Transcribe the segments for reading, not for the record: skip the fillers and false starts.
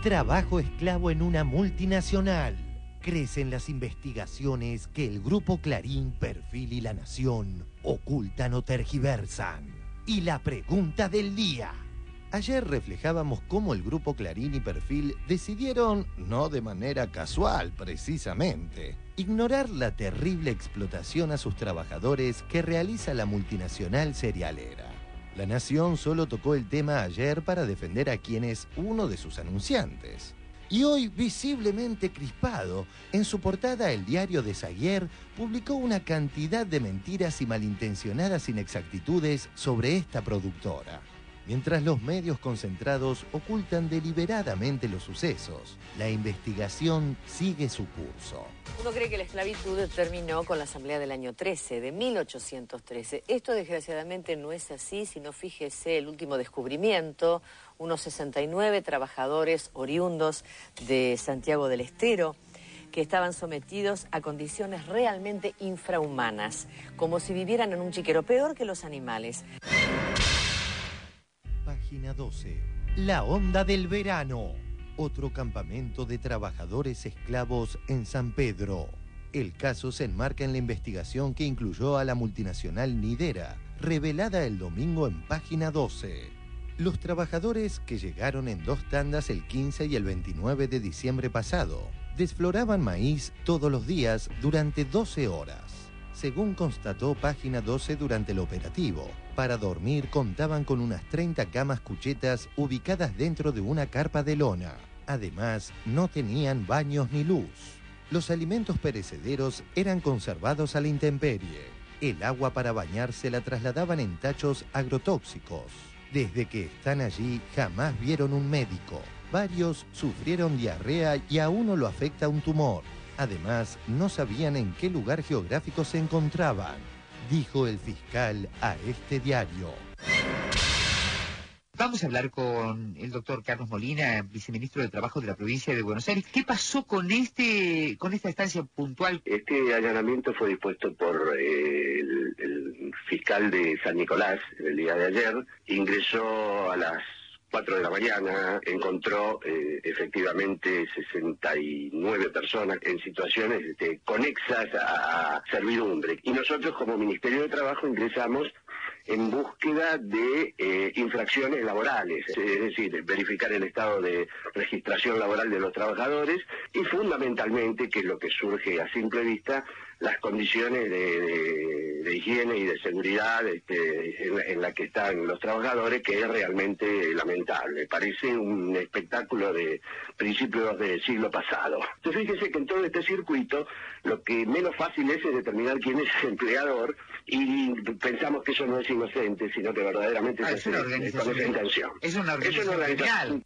Trabajo esclavo en una multinacional. Crecen las investigaciones que el Grupo Clarín, Perfil y La Nación ocultan o tergiversan. Y la pregunta del día. Ayer reflejábamos cómo el Grupo Clarín y Perfil decidieron, no de manera casual precisamente, ignorar la terrible explotación a sus trabajadores que realiza la multinacional cerealera. La Nación solo tocó el tema ayer para defender a quien es uno de sus anunciantes. Y hoy, visiblemente crispado, en su portada el diario de Zaguier publicó una cantidad de mentiras y malintencionadas inexactitudes sobre esta productora. Mientras los medios concentrados ocultan deliberadamente los sucesos, la investigación sigue su curso. Uno cree que la esclavitud terminó con la Asamblea del año 13, de 1813. Esto desgraciadamente no es así, sino fíjese el último descubrimiento, unos 69 trabajadores oriundos de Santiago del Estero, que estaban sometidos a condiciones realmente infrahumanas, como si vivieran en un chiquero, peor que los animales. Página 12. La onda del verano. Otro campamento de trabajadores esclavos en San Pedro. El caso se enmarca en la investigación que incluyó a la multinacional Nidera, revelada el domingo en Página 12. Los trabajadores, que llegaron en 2 tandas el 15 y el 29 de diciembre pasado, desfloraban maíz todos los días durante 12 horas. Según constató Página 12 durante el operativo, para dormir contaban con unas 30 camas cuchetas ubicadas dentro de una carpa de lona. Además, no tenían baños ni luz. Los alimentos perecederos eran conservados a la intemperie. El agua para bañarse la trasladaban en tachos agrotóxicos. Desde que están allí, jamás vieron un médico. Varios sufrieron diarrea y a uno lo afecta un tumor. Además, no sabían en qué lugar geográfico se encontraban, dijo el fiscal a este diario. Vamos a hablar con el doctor Carlos Molina, viceministro de Trabajo de la provincia de Buenos Aires. ¿Qué pasó con esta estancia puntual? Este allanamiento fue dispuesto por el fiscal de San Nicolás el día de ayer. Ingresó a las 4 de la mañana, encontró efectivamente 69 personas en situaciones conexas a servidumbre. Y nosotros como Ministerio de Trabajo ingresamos en búsqueda de infracciones laborales, es decir, verificar el estado de registración laboral de los trabajadores y fundamentalmente, que es lo que surge a simple vista, las condiciones de higiene y de seguridad en la que están los trabajadores, que es realmente lamentable. Parece un espectáculo de principios del siglo pasado. Entonces fíjese que en todo este circuito lo que menos fácil es determinar quién es el empleador, y pensamos que eso no es inocente, sino que verdaderamente es una organización con esa intención. Es una organización criminal.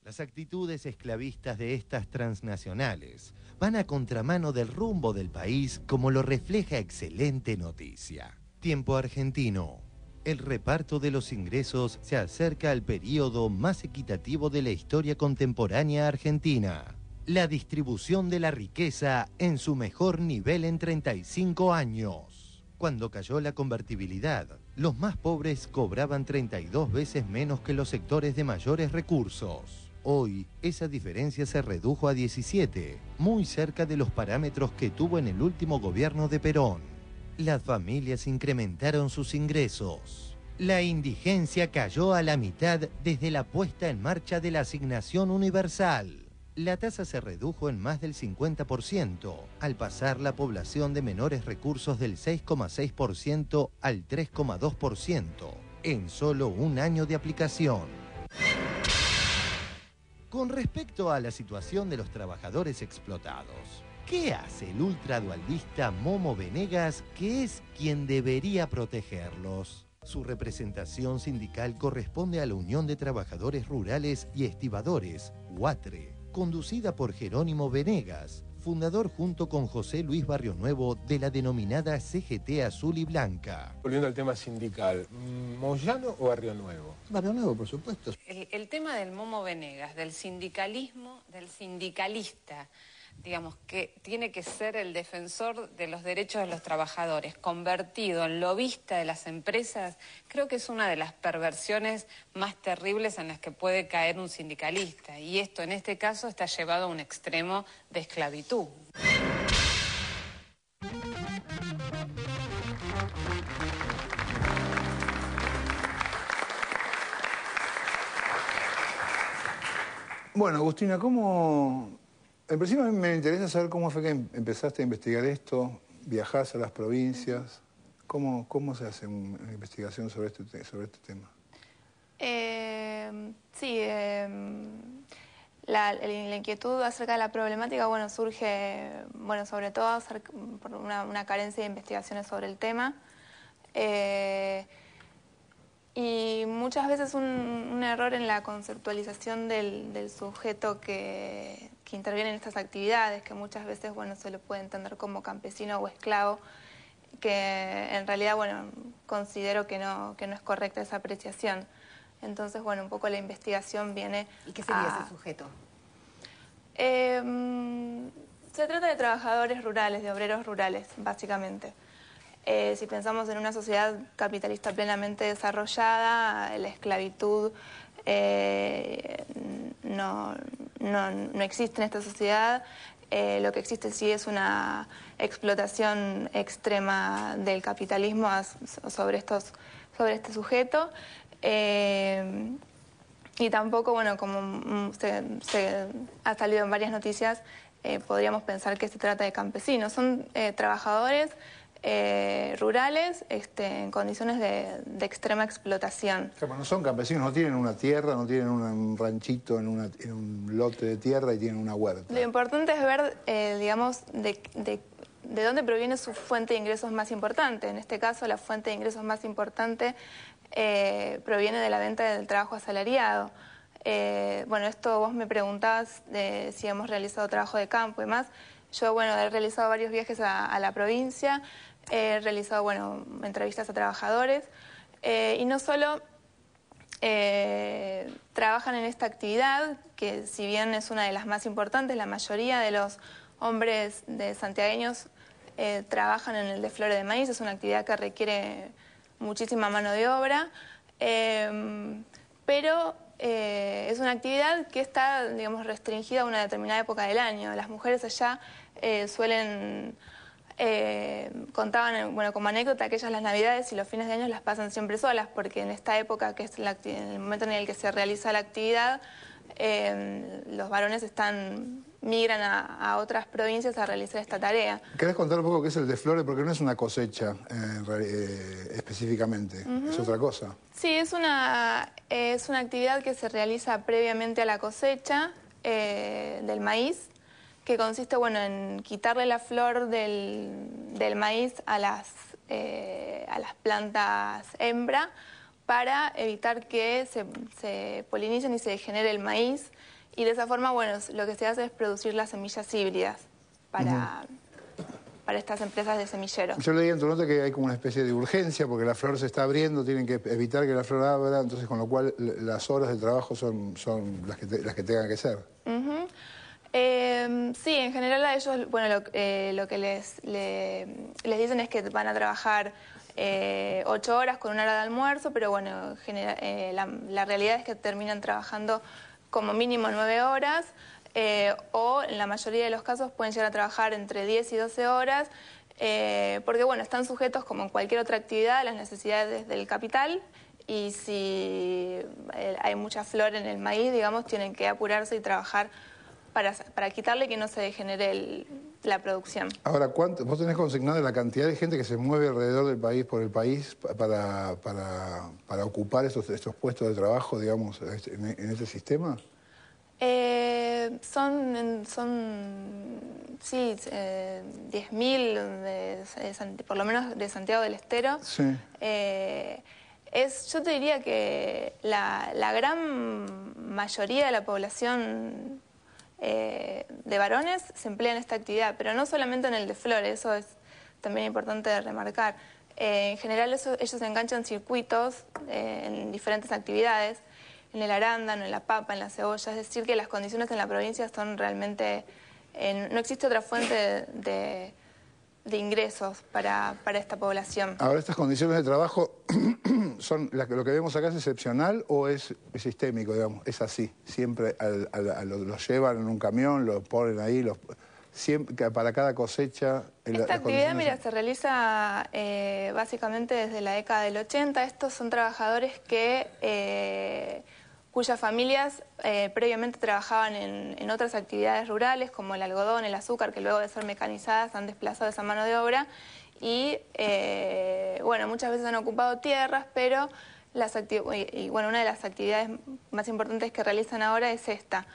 Las actitudes esclavistas de estas transnacionales van a contramano del rumbo del país, como lo refleja excelente noticia. Tiempo argentino. El reparto de los ingresos se acerca al periodo más equitativo de la historia contemporánea argentina. La distribución de la riqueza en su mejor nivel en 35 años. Cuando cayó la convertibilidad, los más pobres cobraban 32 veces menos que los sectores de mayores recursos. Hoy, esa diferencia se redujo a 17, muy cerca de los parámetros que tuvo en el último gobierno de Perón. Las familias incrementaron sus ingresos. La indigencia cayó a la mitad desde la puesta en marcha de la asignación universal. La tasa se redujo en más del 50%, al pasar la población de menores recursos del 6,6% al 3,2%, en solo un año de aplicación. Con respecto a la situación de los trabajadores explotados, ¿qué hace el ultradualdista Momo Venegas, que es quien debería protegerlos? Su representación sindical corresponde a la Unión de Trabajadores Rurales y Estibadores, UATRE, conducida por Jerónimo Venegas, fundador junto con José Luis Barrionuevo de la denominada CGT Azul y Blanca. Volviendo al tema sindical, ¿Moyano o Barrionuevo? Barrionuevo, por supuesto. El tema del Momo Venegas, del sindicalismo, del sindicalista digamos, que tiene que ser el defensor de los derechos de los trabajadores, convertido en lobista de las empresas, creo que es una de las perversiones más terribles en las que puede caer un sindicalista. Y esto, en este caso, está llevado a un extremo de esclavitud. Bueno, Agustina, en principio a mí me interesa saber cómo fue que empezaste a investigar esto, viajás a las provincias, ¿cómo se hace una investigación sobre este tema? Sí, la inquietud acerca de la problemática, bueno, surge, bueno, sobre todo por una carencia de investigaciones sobre el tema. Y muchas veces un error en la conceptualización del sujeto que interviene en estas actividades, que muchas veces, bueno, se lo puede entender como campesino o esclavo, que en realidad, bueno, considero que no es correcta esa apreciación. Entonces, bueno, un poco la investigación viene. ¿Y qué sería ese sujeto? Se trata de trabajadores rurales, de obreros rurales, básicamente. Si pensamos en una sociedad capitalista plenamente desarrollada, la esclavitud no existe en esta sociedad. Lo que existe sí es una explotación extrema del capitalismo sobre este sujeto. Y tampoco, bueno, como se ha salido en varias noticias, podríamos pensar que se trata de campesinos. Son trabajadores rurales en condiciones de extrema explotación. Claro, no son campesinos, no tienen una tierra, no tienen un ranchito en un lote de tierra y tienen una huerta. Lo importante es ver, digamos, de dónde proviene su fuente de ingresos más importante. En este caso, la fuente de ingresos más importante proviene de la venta del trabajo asalariado. Bueno, esto vos me preguntabas si hemos realizado trabajo de campo y más. Yo, bueno, he realizado varios viajes a la provincia, he realizado, bueno, entrevistas a trabajadores y no solo trabajan en esta actividad, que si bien es una de las más importantes, la mayoría de los hombres santiagueños trabajan en el desflore de maíz. Es una actividad que requiere muchísima mano de obra, pero es una actividad que está, digamos, restringida a una determinada época del año. Las mujeres allá contaban, bueno, como anécdota, que ellas las navidades y los fines de año las pasan siempre solas, porque en esta época, que es en el momento en el que se realiza la actividad, los varones migran a otras provincias a realizar esta tarea. ¿Querés contar un poco qué es el desflore? Porque no es una cosecha específicamente, es otra cosa. Sí, es una actividad que se realiza previamente a la cosecha del maíz, que consiste, bueno, en quitarle la flor del maíz a las plantas hembra para evitar que se polinicen y se genere el maíz. Y de esa forma, bueno, lo que se hace es producir las semillas híbridas para estas empresas de semilleros. Yo leí en tu nota que hay como una especie de urgencia porque la flor se está abriendo, tienen que evitar que la flor abra, entonces con lo cual las horas de trabajo son las que tengan que ser. Sí, en general a ellos, bueno, lo que les dicen es que van a trabajar 8 horas con una hora de almuerzo, pero bueno, la realidad es que terminan trabajando como mínimo 9 horas, o en la mayoría de los casos pueden llegar a trabajar entre 10 y 12 horas, porque bueno, están sujetos, como en cualquier otra actividad, a las necesidades del capital, y si hay mucha flor en el maíz, digamos, tienen que apurarse y trabajar para quitarle que no se degenere la producción. Ahora, ¿vos tenés consignada la cantidad de gente que se mueve alrededor del país, por el país, para ocupar estos puestos de trabajo, digamos, en este sistema? Son 10.000, por lo menos de Santiago del Estero. Sí. Yo te diría que la gran mayoría de la población de varones se emplea en esta actividad, pero no solamente en el desflore, eso es también importante de remarcar. En general ellos se enganchan circuitos en diferentes actividades, en el arándano, en la papa, en la cebolla, es decir que las condiciones en la provincia son realmente no existe otra fuente de ingresos para esta población. Ahora, ¿estas condiciones de trabajo son lo que vemos acá es excepcional o es sistémico, digamos? Es así, siempre lo llevan en un camión, lo ponen ahí, siempre, para cada cosecha... Esta actividad, mira, se realiza básicamente desde la década del 80. Estos son trabajadores cuyas familias previamente trabajaban en otras actividades rurales, como el algodón, el azúcar, que luego de ser mecanizadas han desplazado esa mano de obra. Y, bueno, muchas veces han ocupado tierras, pero bueno, una de las actividades más importantes que realizan ahora es esta.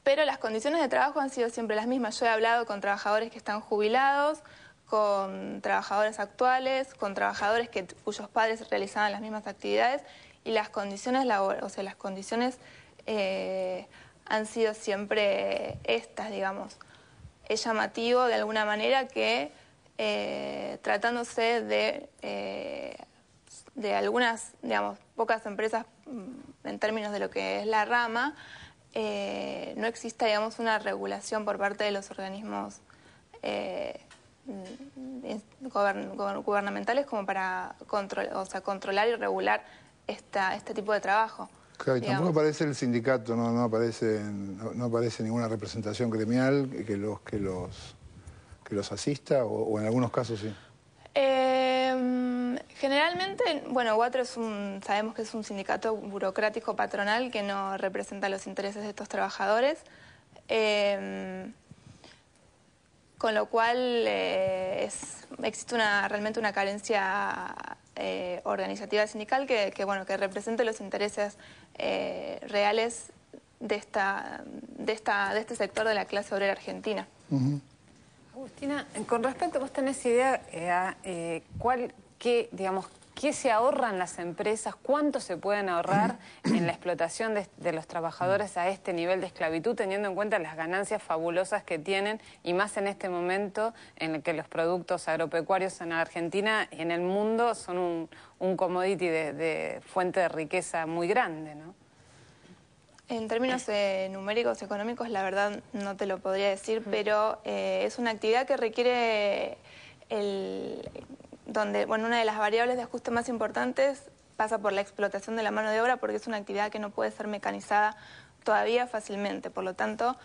Pero las condiciones de trabajo han sido siempre las mismas. Yo he hablado con trabajadores que están jubilados, con trabajadores actuales, con trabajadores cuyos padres realizaban las mismas actividades, y las condiciones las condiciones han sido siempre estas, digamos. Es llamativo de alguna manera que tratándose de algunas, digamos, pocas empresas en términos de lo que es la rama, no exista, digamos, una regulación por parte de los organismos gubernamentales como para controlar y regular este tipo de trabajo. Claro, y tampoco aparece el sindicato, no aparece ninguna representación gremial que los asista, o en algunos casos sí. Generalmente, bueno, UATRO sabemos que es un sindicato burocrático patronal que no representa los intereses de estos trabajadores. Con lo cual existe realmente una carencia organizativa sindical que represente los intereses reales de este sector de la clase obrera argentina. Agustina, con respecto, ¿vos tenés idea qué se ahorran las empresas, cuánto se pueden ahorrar en la explotación de los trabajadores a este nivel de esclavitud, teniendo en cuenta las ganancias fabulosas que tienen, y más en este momento en el que los productos agropecuarios en Argentina y en el mundo son un commodity de fuente de riqueza muy grande, ¿no? En términos numéricos económicos, la verdad no te lo podría decir, pero es una actividad que requiere una de las variables de ajuste más importantes pasa por la explotación de la mano de obra, porque es una actividad que no puede ser mecanizada todavía fácilmente. Por lo tanto,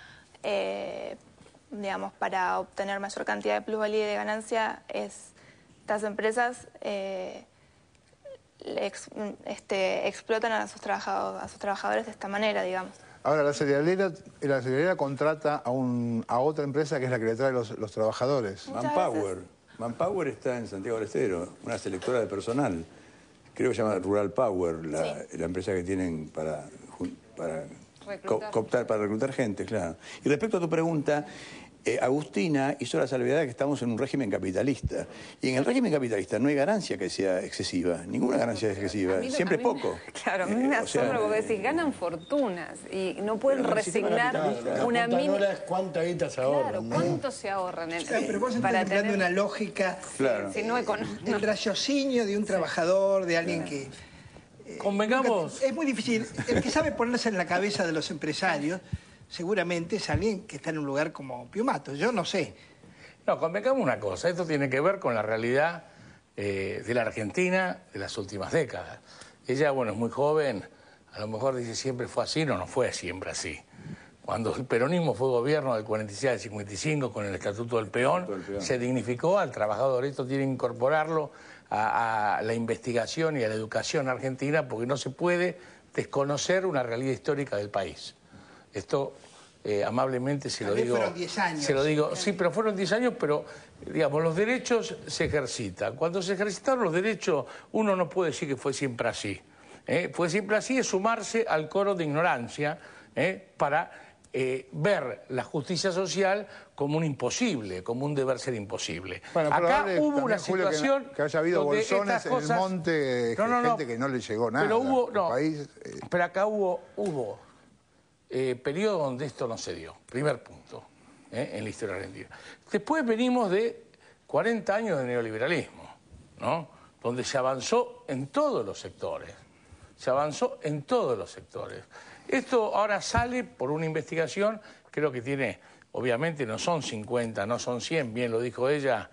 digamos, para obtener mayor cantidad de plusvalía y de ganancia, estas empresas explotan a sus trabajadores de esta manera, digamos. Ahora, la cerealera contrata a otra empresa que es la que le trae los trabajadores. Manpower está en Santiago del Estero, una selectora de personal. Creo que se llama Rural Power, la empresa que tienen para reclutar gente, claro. Y respecto a tu pregunta, Agustina hizo la salvedad de que estamos en un régimen capitalista. Y en el régimen capitalista no hay ganancia que sea excesiva, ninguna ganancia es excesiva, siempre es poco. Claro, a mí me asombra porque decís, ganan fortunas y no pueden resignar una mínima... ¿Cuánta guita se ahorran? Claro, ¿cuánto se ahorran? Pero vos estás empleando una lógica, el raciocinio de un trabajador, de alguien que... Convengamos... Es muy difícil. El que sabe ponerse en la cabeza de los empresarios seguramente es alguien que está en un lugar como Piumato, yo no sé. No, convengamos una cosa, esto tiene que ver con la realidad de la Argentina de las últimas décadas. Ella, bueno, es muy joven, a lo mejor dice siempre fue así, no fue siempre así. Cuando el peronismo fue gobierno del 46 al 55 con el Estatuto del Peón, se dignificó al trabajador. Esto tiene que incorporarlo a la investigación y a la educación argentina, porque no se puede desconocer una realidad histórica del país. Esto amablemente se lo digo. Fueron 10 años. Se lo digo, sí, pero fueron 10 años, pero digamos, los derechos se ejercitan. Cuando se ejercitaron los derechos, uno no puede decir que fue siempre así. Fue siempre así, es sumarse al coro de ignorancia para ver la justicia social como un imposible, como un deber ser imposible. Bueno, acá hubo una situación que haya habido bolsones en el monte, gente que no le llegó nada. Pero pero acá hubo periodo donde esto no se dio, primer punto, en la historia argentina. Después venimos de 40 años de neoliberalismo, ¿no? Donde se avanzó en todos los sectores, Esto ahora sale por una investigación, creo que tiene, obviamente no son 50, no son 100, bien lo dijo ella,